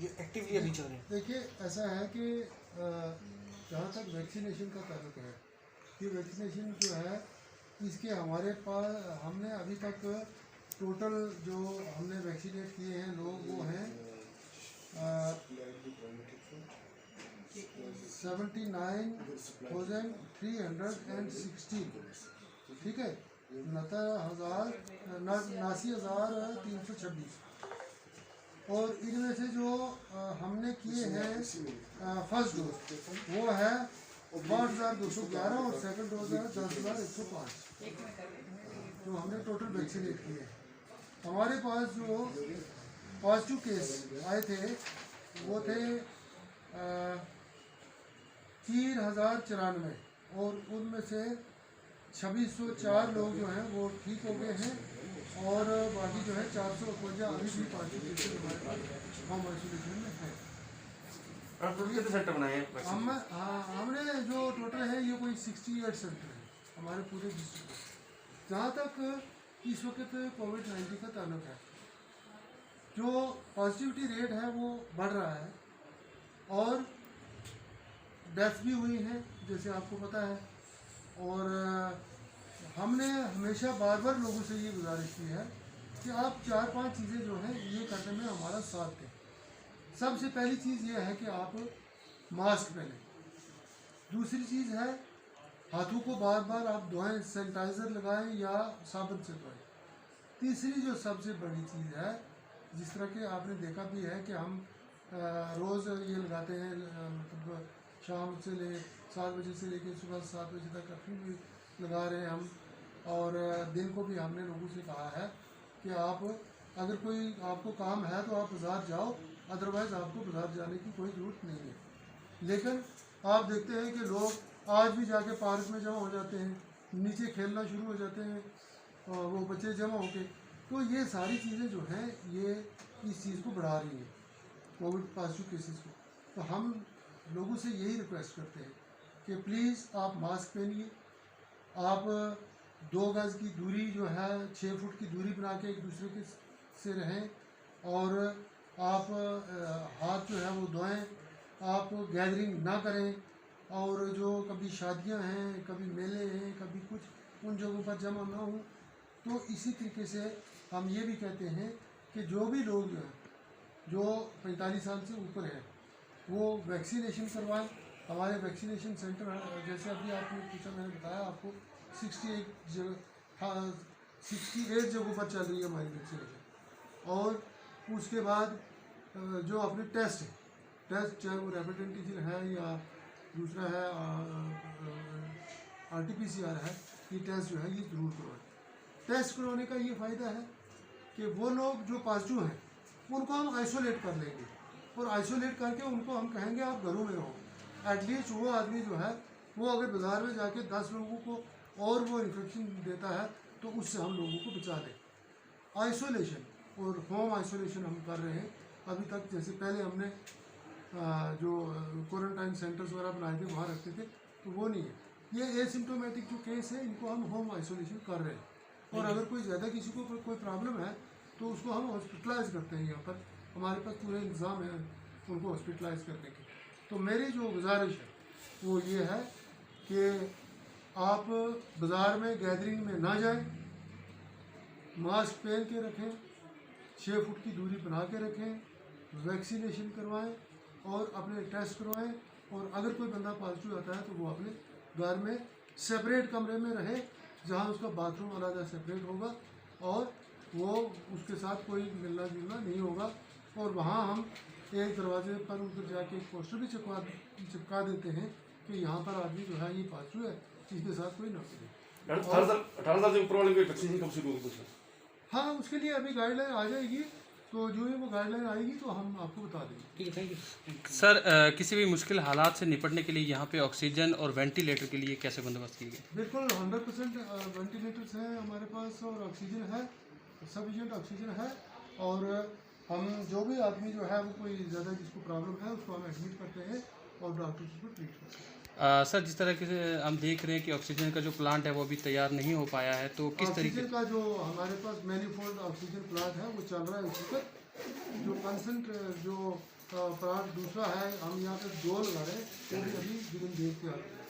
ये एक्टिवली अभी चल रहे हैं? देखिए ऐसा है कि जहाँ तक वैक्सीनेशन का ताल्लुक है, ये वैक्सीनेशन जो है इसके हमारे पास हमने अभी तक टोटल जो हमने वैक्सीनेट किए हैं लोग वो हैं 79,316, ठीक है, 89,326। और इनमें से जो हमने किए हैं फर्स्ट डोज वो है 5211 और सेकंड डोज है 10,105, जो हमने टोटल वैक्सीनेट किए हैं। हमारे पास जो पॉजिटिव केस आए थे वो थे 3,094 और उनमें से 2,604 लोग जो हैं वो ठीक हो गए हैं और बाकी जो है 452 अभी भी पॉजिटिव केसेज हमारे पास होम आइसोलेशन में है। कितने सेंटर बनाए हैं? हमने जो टोटल है ये कोई 68 सेंटर है हमारे पूरे डिस्ट्रिक्ट में। जहाँ तक इस वक्त कोविड-19 का ताल्लुक है, जो पॉजिटिविटी रेट है वो बढ़ रहा है और डेथ भी हुई हैं जैसे आपको पता है। और हमने हमेशा बार बार लोगों से ये गुजारिश की है कि आप 4-5 चीज़ें जो हैं ये करने में हमारा साथ दें। सबसे पहली चीज़ ये है कि आप मास्क पहनें। दूसरी चीज़ है हाथों को बार बार आप धोएं, सैनिटाइज़र लगाएं या साबुन से धोएं। तीसरी जो सबसे बड़ी चीज़ है, जिस तरह के आपने देखा भी है कि हम रोज़ ये लगाते हैं, मतलब शाम से 7 बजे से लेकर सुबह 7 बजे तक कर्फ्यू भी लगा रहे हैं हम। और दिन को भी हमने लोगों से कहा है कि आप अगर कोई आपको काम है तो आप बाज़ार जाओ, अदरवाइज़ आपको बाज़ार जाने की कोई ज़रूरत नहीं है। लेकिन आप देखते हैं कि लोग आज भी जाके पार्क में जमा हो जाते हैं, नीचे खेलना शुरू हो जाते हैं वो बच्चे जमा होके। तो ये सारी चीज़ें जो हैं ये इस चीज़ को बढ़ा रही हैं, कोविड पॉजिटिव केसेस को। तो हम लोगों से यही रिक्वेस्ट करते हैं कि प्लीज़ आप मास्क पहनिए, आप 2 गज़ की दूरी जो है 6 फुट की दूरी बना के एक दूसरे के से रहें और आप हाथ जो है वो धोएं, आप गैदरिंग ना करें। और जो कभी शादियां हैं, कभी मेले हैं, कभी कुछ, उन जगहों पर जमा ना हो। तो इसी तरीके से हम ये भी कहते हैं कि जो भी लोग जो हैं जो 45 साल से ऊपर हैं वो वैक्सीनेशन करवाएं। हमारे वैक्सीनेशन सेंटर जैसे अभी आपने पूछा, मैंने बताया आपको 68 जगहों पर चल रही है हमारी वैक्सीनेशन। और उसके बाद जो अपने टेस्ट है, टेस्ट चाहे वो रैपिड एंटीजन है या दूसरा है RT-PCR है, ये टेस्ट जो है ये ज़रूर करवाएं। टेस्ट करवाने का ये फ़ायदा है कि वो लोग जो पॉजिटिव हैं उनको हम आइसोलेट कर लेंगे और आइसोलेट करके उनको हम कहेंगे आप घरों में रहो। एटलीस्ट वो आदमी जो है वो अगर बाज़ार में जाके 10 लोगों को और वो इन्फेक्शन देता है तो उससे हम लोगों को बचा दें। आइसोलेशन और होम आइसोलेशन हम कर रहे हैं अभी तक। जैसे पहले हमने जो क्वारंटाइन सेंटर्स वगैरह बनाए थे वहाँ रखते थे, तो वो नहीं है। ये एसिम्टोमेटिक जो केस है इनको हम होम आइसोलेशन कर रहे हैं। और अगर कोई ज़्यादा किसी को कोई प्रॉब्लम है तो उसको हम हॉस्पिटलाइज करते हैं। यहाँ पर हमारे पास पूरे इंतज़ाम है उनको हॉस्पिटलाइज करने के। तो मेरी जो गुजारिश है वो ये है कि आप बाज़ार में गैदरिंग में ना जाएं, मास्क पहन के रखें, 6 फुट की दूरी बना के रखें, वैक्सीनेशन करवाएं और अपने टेस्ट करवाएं। और अगर कोई बंदा पॉजिटिव आता है तो वो अपने घर में सेपरेट कमरे में रहे, जहां उसका बाथरूम अलग सेपरेट होगा और वो उसके साथ कोई मिलना जुलना नहीं होगा। और वहाँ हम एक दरवाजे पर उधर जाके एक पोस्टर भी चिपका देते हैं कि यहाँ पर आदमी जो है ये पॉजिटिव है, इसके साथ कोई ना मिले। 18 साल से ऊपर वाले कोई वैक्सीनेशन कब शुरू होगी? हाँ, उसके लिए अभी गाइडलाइन आ जाएगी, तो जो ही वो गाइडलाइन आएगी तो हम आपको बता देंगे। ठीक है, थैंक यू। सर, किसी भी मुश्किल हालात से निपटने के लिए यहाँ पे ऑक्सीजन और वेंटिलेटर के लिए कैसे बंदोबस्त किए गए? बिल्कुल 100% वेंटिलेटर्स हैं हमारे पास और ऑक्सीजन है, सफिशिएंट ऑक्सीजन है। और हम जो भी आदमी जो है वो कोई ज़्यादा जिसको प्रॉब्लम है उसको हम एडमिट करते हैं और डॉक्टर उसको ट्रीट करते हैं। सर, जिस तरह से हम देख रहे हैं कि ऑक्सीजन का जो प्लांट है वो अभी तैयार नहीं हो पाया है, तो किस तरीके ऑक्सीजन का जो हमारे पास मैनीफोल्ड ऑक्सीजन प्लांट है वो चल रहा है उसी पर। जो कंसेंट जो प्लांट दूसरा है, हम यहाँ पे 2 लगा रहे हैं, वो भी अभी गिवन देव के आ रहे हैं।